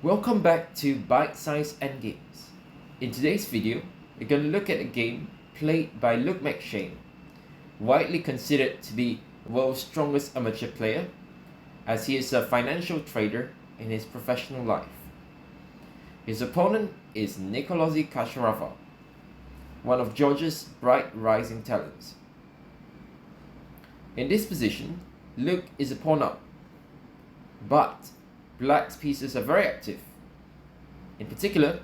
Welcome back to Bite-Size Endgames. In today's video, we're going to look at a game played by McShane, widely considered to be the world's strongest amateur player, as he is a financial trader in his professional life. His opponent is Nicolosi Kasharava, one of Georgia's bright rising talents. In this position, Luke is a pawn up, but Black's pieces are very active. In particular,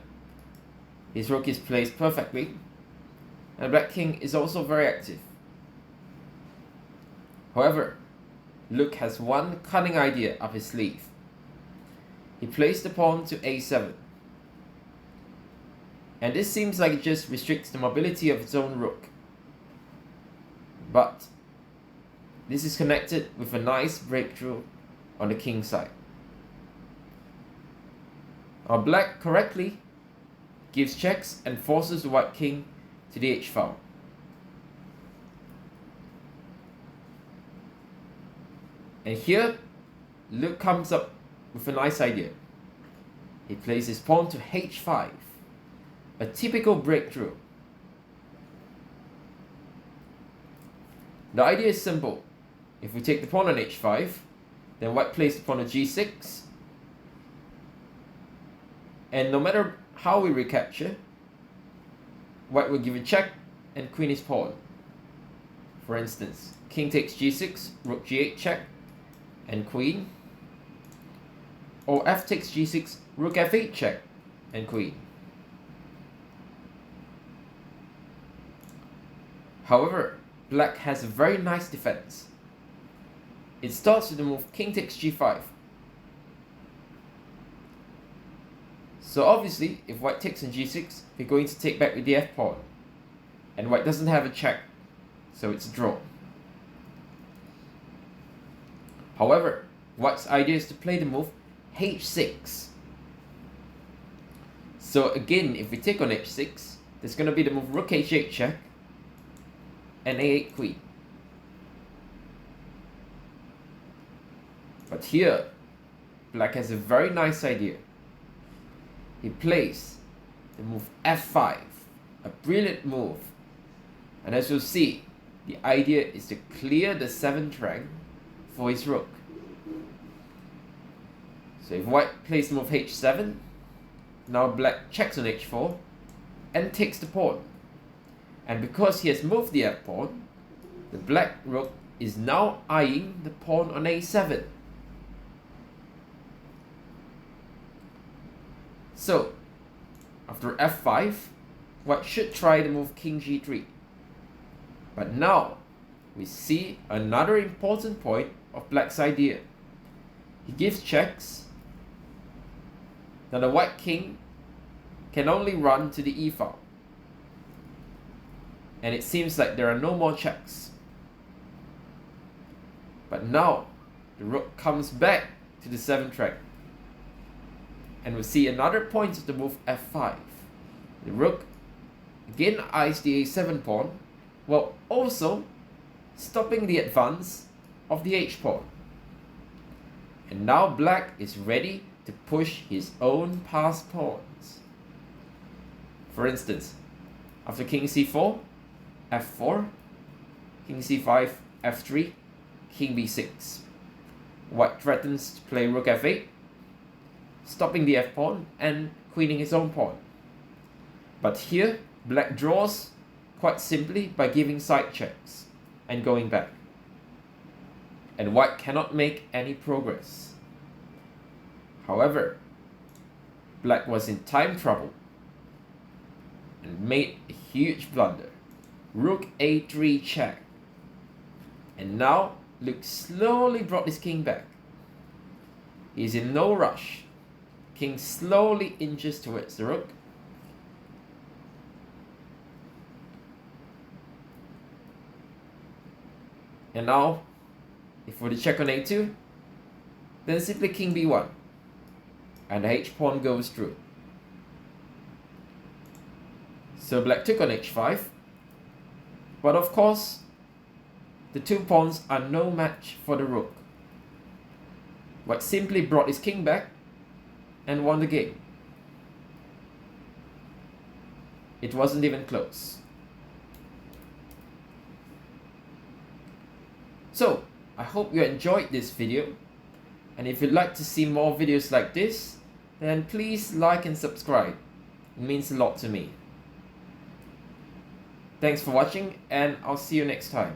his rook is placed perfectly, and Black King is also very active. However, Luke has one cunning idea up his sleeve. He placed the pawn to a7, and this seems like it just restricts the mobility of his own rook. But this is connected with a nice breakthrough on the king side. Our Black correctly gives checks and forces the white king to the h-file. And here, Luke comes up with a nice idea. He plays his pawn to h5, a typical breakthrough. The idea is simple. If we take the pawn on h5, then white plays the pawn on g6, and no matter how we recapture, white will give a check and queen is pawn. For instance, king takes g6, rook g8 check, and queen. Or f takes g6, rook f8 check, and queen. However, Black has a very nice defense. It starts with the move king takes g5. So obviously, if white takes on g6, we're going to take back with the f-pawn. And white doesn't have a check, so it's a draw. However, white's idea is to play the move h6. So again, if we take on h6, there's going to be the move rook h8 check and a8 queen. But here, Black has a very nice idea. He plays the move f5, a brilliant move. And as you'll see, the idea is to clear the 7th rank for his rook. So if white plays the move h7, now Black checks on h4 and takes the pawn. And because he has moved the f-pawn, the Black rook is now eyeing the pawn on a7. So, after f5, white should try the move king g3. But now, we see another important point of Black's idea. He gives checks. Now the white king can only run to the e-file. And it seems like there are no more checks. But now, the rook comes back to the 7th rank. And we'll see another point of the move f5. The rook again eyes the a7 pawn, while also stopping the advance of the h-pawn. And now Black is ready to push his own passed pawns. For instance, after king c4, f4, king c5, f3, king b6. White threatens to play rook f8, stopping the f-pawn and queening his own pawn. But here, Black draws quite simply by giving side checks and going back. And white cannot make any progress. However, Black was in time trouble and made a huge blunder. Rook a3 check. And now, Luke slowly brought his king back. He is in no rush. King slowly inches towards the rook. And now, if we check on a2, then simply king b1. And the h-pawn goes through. So Black took on h5. But of course, the two pawns are no match for the rook. White simply brought his king back and won the game. It wasn't even close. So, I hope you enjoyed this video, and if you'd like to see more videos like this, then please like and subscribe. It means a lot to me. Thanks for watching, and I'll see you next time.